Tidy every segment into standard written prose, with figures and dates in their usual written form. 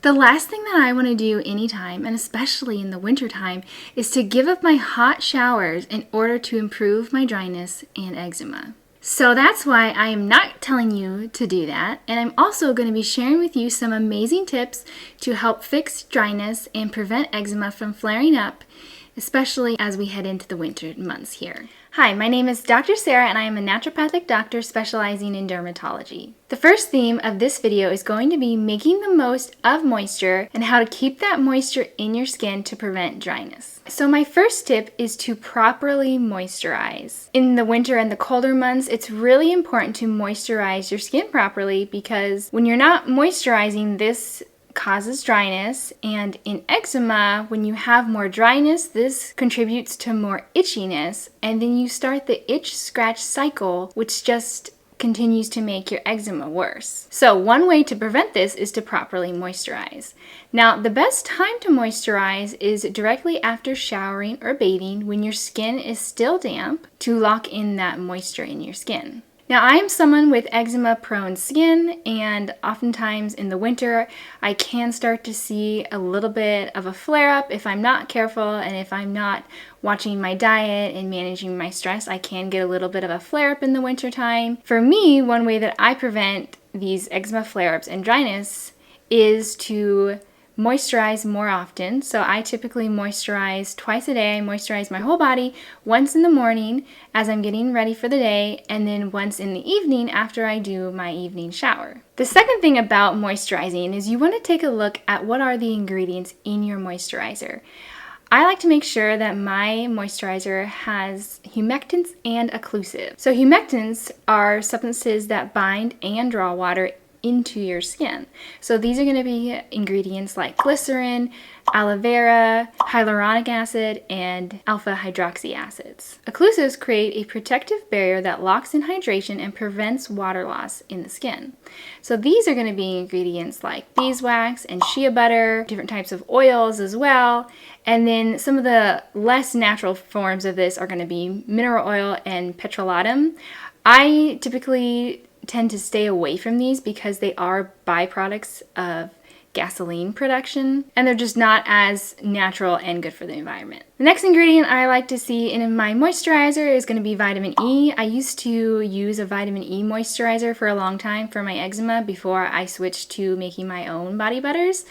The last thing that I want to do anytime, and especially in the wintertime, is to give up my hot showers in order to improve my dryness and eczema. So that's why I am not telling you to do that, and I'm also going to be sharing with you some amazing tips to help fix dryness and prevent eczema from flaring up, especially as we head into the winter months here. Hi, my name is Dr. Sarah and I am a naturopathic doctor specializing in dermatology. The first theme of this video is going to be making the most of moisture and how to keep that moisture in your skin to prevent dryness. So my first tip is to properly moisturize. In the winter and the colder months, it's really important to moisturize your skin properly because when you're not moisturizing, this causes dryness, and in eczema, when you have more dryness, this contributes to more itchiness, and then you start the itch-scratch cycle, which just continues to make your eczema worse. So one way to prevent this is to properly moisturize. Now, the best time to moisturize is directly after showering or bathing when your skin is still damp to lock in that moisture in your skin. Now, I am someone with eczema-prone skin, and oftentimes in the winter, I can start to see a little bit of a flare-up if I'm not careful, and if I'm not watching my diet and managing my stress, I can get a little bit of a flare-up in the wintertime. For me, one way that I prevent these eczema flare-ups and dryness is to moisturize more often. So I typically moisturize twice a day. I moisturize my whole body once in the morning as I'm getting ready for the day, and then once in the evening after I do my evening shower. The second thing about moisturizing is you want to take a look at what are the ingredients in your moisturizer. I like to make sure that my moisturizer has humectants and occlusive. So humectants are substances that bind and draw water into your skin. So these are going to be ingredients like glycerin, aloe vera, hyaluronic acid, and alpha hydroxy acids. Occlusives create a protective barrier that locks in hydration and prevents water loss in the skin. So these are going to be ingredients like beeswax and shea butter, different types of oils as well. And then some of the less natural forms of this are going to be mineral oil and petrolatum. I typically tend to stay away from these because they are byproducts of gasoline production, and they're just not as natural and good for the environment. The next ingredient I like to see in my moisturizer is going to be vitamin E. I used to use a vitamin E moisturizer for a long time for my eczema before I switched to making my own body butters,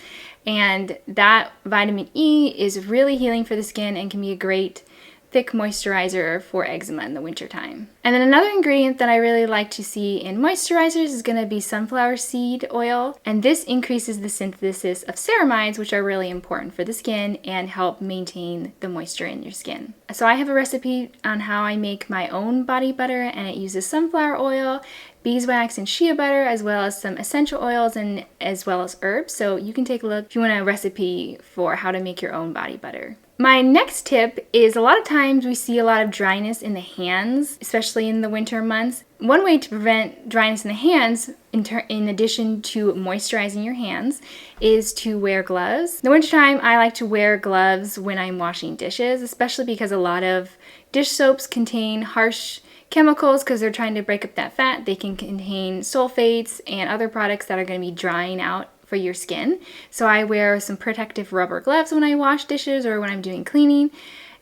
and that vitamin E is really healing for the skin and can be a great thick moisturizer for eczema in the wintertime. And then another ingredient that I really like to see in moisturizers is going to be sunflower seed oil, and this increases the synthesis of ceramides, which are really important for the skin and help maintain the moisture in your skin. So I have a recipe on how I make my own body butter, and it uses sunflower oil, beeswax, and shea butter, as well as some essential oils and as well as herbs. So you can take a look if you want a recipe for how to make your own body butter. My next tip is a lot of times we see a lot of dryness in the hands, especially in the winter months. One way to prevent dryness in the hands, in addition to moisturizing your hands, is to wear gloves. In the wintertime, I like to wear gloves when I'm washing dishes, especially because a lot of dish soaps contain harsh chemicals because they're trying to break up that fat. They can contain sulfates and other products that are going to be drying out for your skin. So I wear some protective rubber gloves when I wash dishes or when I'm doing cleaning.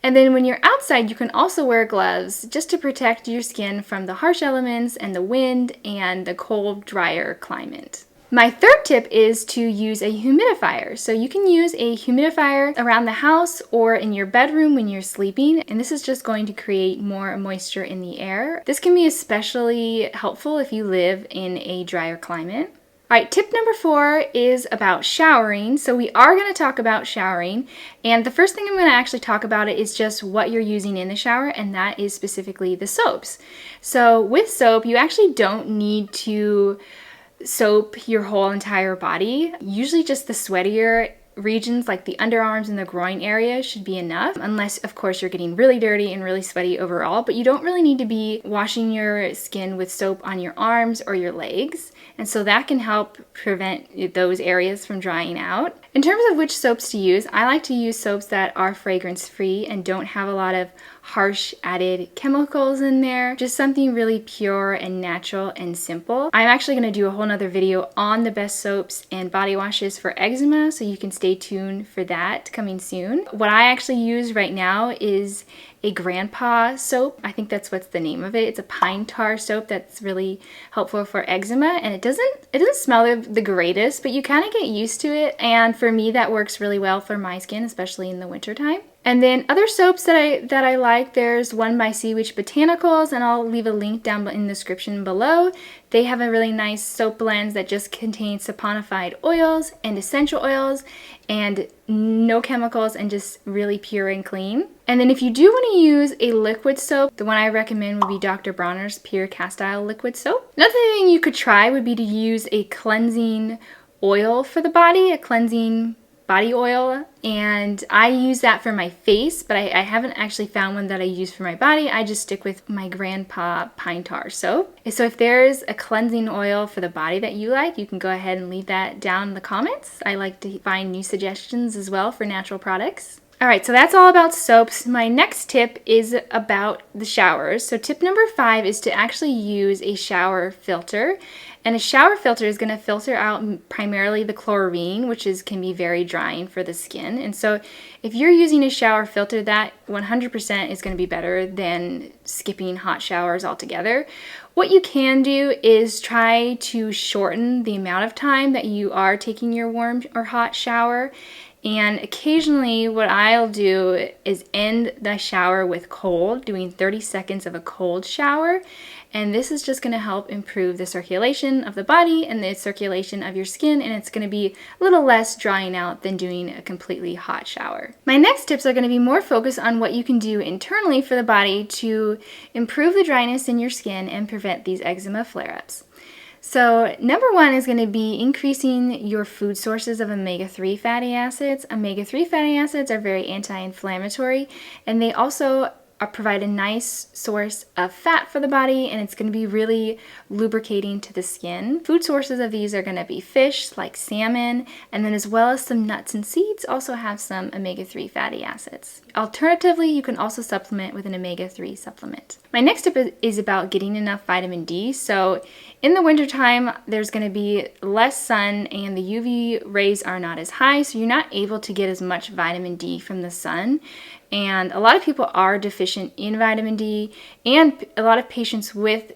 And then when you're outside, you can also wear gloves just to protect your skin from the harsh elements and the wind and the cold, drier climate. My third tip is to use a humidifier. So you can use a humidifier around the house or in your bedroom when you're sleeping, and this is just going to create more moisture in the air. This can be especially helpful if you live in a drier climate. All right, tip number 4 is about showering. So we are going to talk about showering, and the first thing I'm going to actually talk about is just what you're using in the shower, and that is specifically the soaps. So with soap, you actually don't need to soap your whole entire body. Usually just the sweatier regions like the underarms and the groin area should be enough, unless of course you're getting really dirty and really sweaty overall, but you don't really need to be washing your skin with soap on your arms or your legs, and so that can help prevent those areas from drying out. In terms of which soaps to use, I like to use soaps that are fragrance free and don't have a lot of harsh added chemicals in there. Just something really pure and natural and simple. I'm actually going to do a whole nother video on the best soaps and body washes for eczema, so you can stay tuned for that coming soon. What I actually use right now is a grandpa soap. I think that's what's the name of it. It's a pine tar soap that's really helpful for eczema, and it doesn't smell the greatest, but you kind of get used to it. And for me, that works really well for my skin, especially in the wintertime. And then other soaps that I like, there's one by Sea Witch Botanicals, and I'll leave a link down in the description below. They have a really nice soap blend that just contains saponified oils and essential oils and no chemicals and just really pure and clean. And then if you do want to use a liquid soap, the one I recommend would be Dr. Bronner's Pure Castile Liquid Soap. Another thing you could try would be to use a cleansing oil for the body, a cleansing body oil, and I use that for my face, but I haven't actually found one that I use for my body. I just stick with my grandpa pine tar soap. So if there's a cleansing oil for the body that you like, you can go ahead and leave that down in the comments. I like to find new suggestions as well for natural products. Alright, so that's all about soaps. My next tip is about the showers. So tip number 5 is to actually use a shower filter. And a shower filter is going to filter out primarily the chlorine, which can be very drying for the skin. And so if you're using a shower filter, that 100% is going to be better than skipping hot showers altogether. What you can do is try to shorten the amount of time that you are taking your warm or hot shower. And occasionally what I'll do is end the shower with cold, doing 30 seconds of a cold shower. And this is just going to help improve the circulation of the body and the circulation of your skin, and it's going to be a little less drying out than doing a completely hot shower. My next tips are going to be more focused on what you can do internally for the body to improve the dryness in your skin and prevent these eczema flare-ups. So number 1 is going to be increasing your food sources of omega-3 fatty acids. Omega-3 fatty acids are very anti-inflammatory, and they also provide a nice source of fat for the body, and it's going to be really lubricating to the skin. Food sources of these are going to be fish like salmon, and then as well as some nuts and seeds also have some omega-3 fatty acids. Alternatively, you can also supplement with an omega-3 supplement. My next tip is about getting enough vitamin D. So in the wintertime, there's going to be less sun and the UV rays are not as high, so you're not able to get as much vitamin D from the sun. And a lot of people are deficient in vitamin D, and a lot of patients with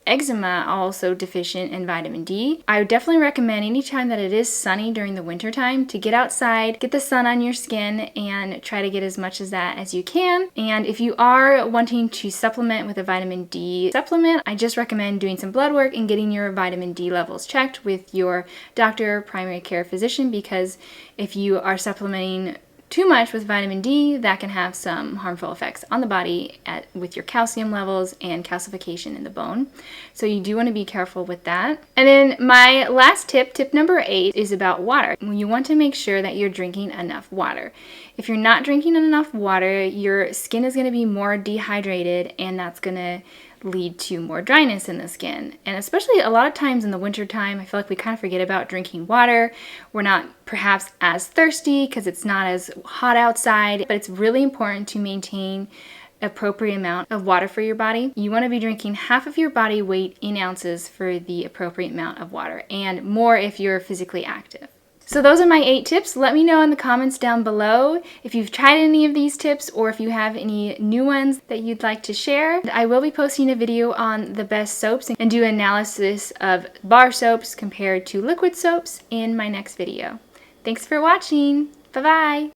eczema are also deficient in vitamin D. I would definitely recommend anytime that it is sunny during the winter time to get outside, get the sun on your skin, and try to get as much of that as you can. And if you are wanting to supplement with a vitamin D supplement, I just recommend doing some blood work and getting your vitamin D levels checked with your doctor, primary care physician, because if you are supplementing too much with vitamin D, that can have some harmful effects on the body with your calcium levels and calcification in the bone. So you do want to be careful with that. And then my last tip number 8, is about water. You want to make sure that you're drinking enough water. If you're not drinking enough water, your skin is going to be more dehydrated, and that's going to lead to more dryness in the skin. And especially a lot of times in the winter time, I feel like we kind of forget about drinking water. We're not perhaps as thirsty because it's not as hot outside, but it's really important to maintain appropriate amount of water for your body. You want to be drinking half of your body weight in ounces for the appropriate amount of water, and more if you're physically active. So those are my 8 tips. Let me know in the comments down below if you've tried any of these tips or if you have any new ones that you'd like to share. I will be posting a video on the best soaps and do analysis of bar soaps compared to liquid soaps in my next video. Thanks for watching. Bye-bye.